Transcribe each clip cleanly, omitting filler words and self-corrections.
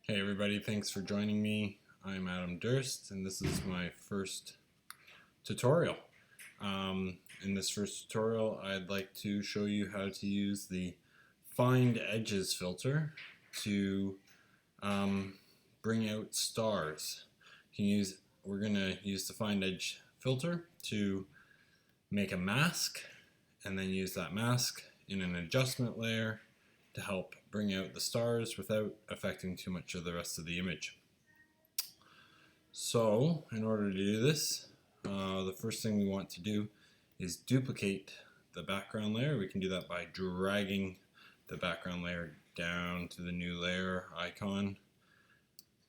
Hey everybody, thanks for joining me. I'm Adam Durst and this is my first tutorial. In this first tutorial I'd like to show you how to use the Find Edges filter to bring out stars. We're going to use the Find Edge filter to make a mask and then use that mask in an adjustment layer to help bring out the stars without affecting too much of the rest of the image. So in order to do this, the first thing we want to do is duplicate the background layer. We can do that by dragging the background layer down to the new layer icon.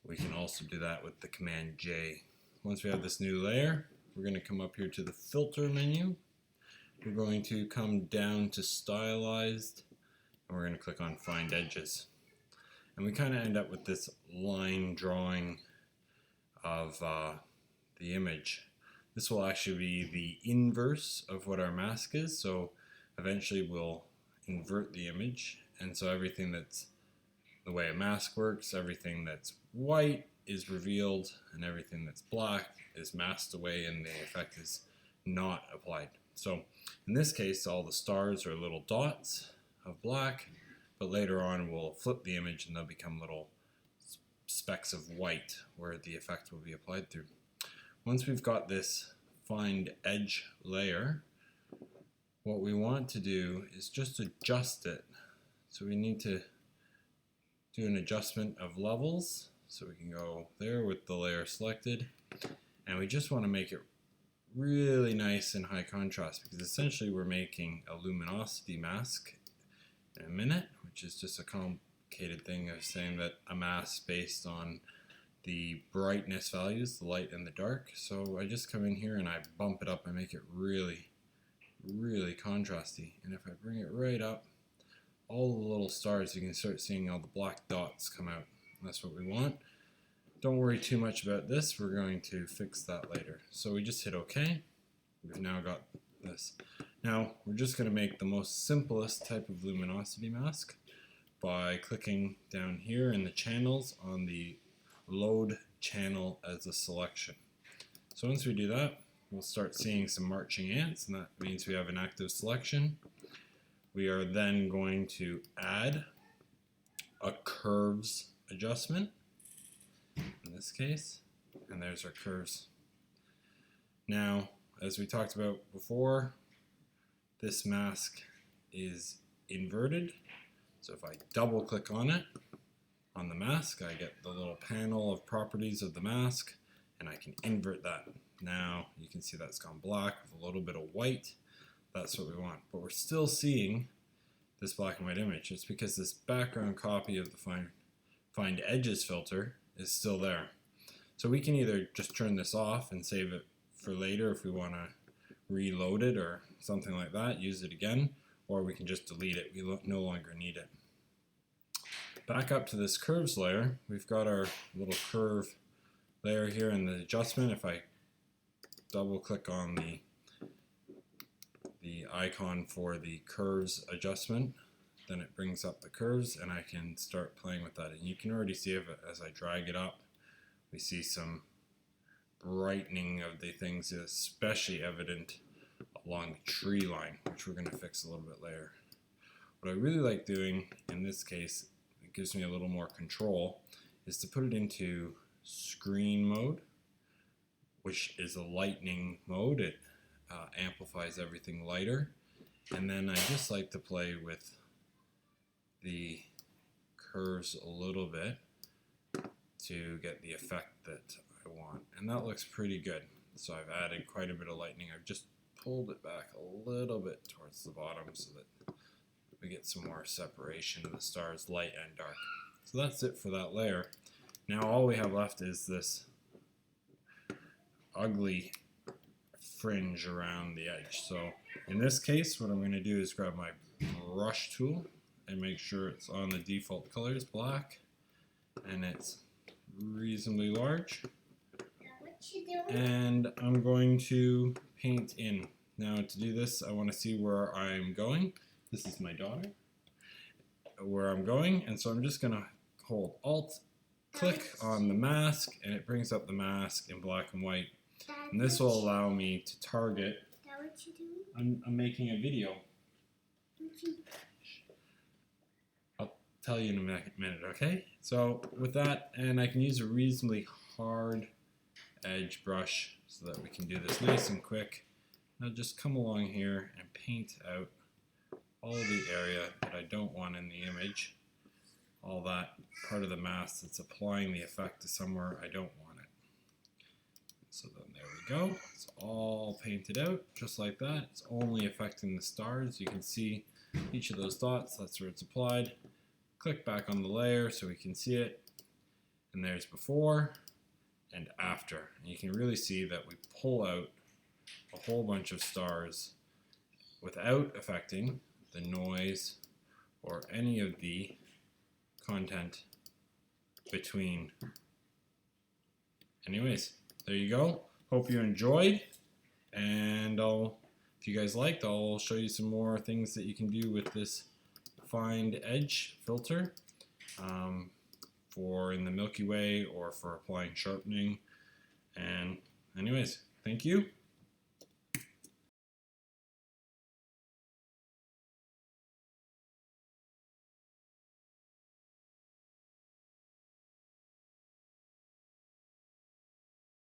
We can also do that with the Command J. Once we have this new layer, we're going to come up here to the filter menu. We're going to come down to stylized and we're going to click on Find Edges. And we kind of end up with this line drawing of the image. This will actually be the inverse of what our mask is, so eventually we'll invert the image, and so everything that's the way a mask works, everything that's white is revealed and everything that's black is masked away and the effect is not applied. So in this case all the stars are little dots of black, but later on we'll flip the image and they'll become little specks of white where the effect will be applied through. Once we've got this Find Edge layer, what we want to do is just adjust it. So we need to do an adjustment of levels. So we can go there with the layer selected, and we just want to make it really nice and high contrast, because essentially we're making a luminosity mask in a minute, which is just a complicated thing of saying that a mask based on the brightness values, the light and the dark. So I just come in here and I bump it up and make it really contrasty. And if I bring it right up, all the little stars, you can start seeing all the black dots come out. That's what we want. Don't worry too much about this. We're going to fix that later. So we just hit OK. We've now got this. Now we're just going to make the most simplest type of luminosity mask by clicking down here in the channels on the load channel as a selection. So once we do that, we'll start seeing some marching ants, and that means we have an active selection. We are then going to add a curves adjustment in this case, and there's our curves. Now, as we talked about before, this mask is inverted. So if I double click on it, on the mask, I get the little panel of properties of the mask, and I can invert that. Now you can see that's gone black with a little bit of white. That's what we want, but we're still seeing this black and white image. It's because this background copy of the Find Edges filter is still there. So we can either just turn this off and save it for later if we want to reload it or something like that, use it again, or we can just delete it. We no longer need it. Back up to this curves layer, we've got our little curve layer here in the adjustment. If I double click on the icon for the curves adjustment, then it brings up the curves and I can start playing with that. And you can already see it as I drag it up, we see some brightening of the things, especially evident along the tree line, which we're going to fix a little bit later. What I really like doing in this case, it gives me a little more control, is to put it into screen mode, which is a lightning mode. It amplifies everything lighter, and then I just like to play with the curves a little bit to get the effect that I want, and that looks pretty good. So I've added quite a bit of lightning. I've just pulled it back a little bit towards the bottom so that we get some more separation of the stars, light and dark. So that's it for that layer. Now all we have left is this ugly fringe around the edge. So in this case, what I'm going to do is grab my brush tool and make sure it's on the default colors, black, and it's reasonably large. And I'm going to paint in. Now to do this, I want to see where I'm going. This is my daughter. Where I'm going, and so I'm just going to hold Alt click on the mask and it brings up the mask in black and white. And this will allow me to target. Is that what you're doing? I'm making a video. I'll tell you in a minute, okay? So with that, and I can use a reasonably hard edge brush so that we can do this nice and quick. Now just come along here and paint out all the area that I don't want in the image. All that part of the mask that's applying the effect to somewhere I don't want it. So then there we go. It's all painted out just like that. It's only affecting the stars. You can see each of those dots. That's where it's applied. Click back on the layer so we can see it. And there's before and after. And you can really see that we pull out a whole bunch of stars without affecting the noise or any of the content between. Anyways, there you go. Hope you enjoyed, and if you guys liked, I'll show you some more things that you can do with this Find Edge filter for in the Milky Way or for applying sharpening. And anyways, thank you.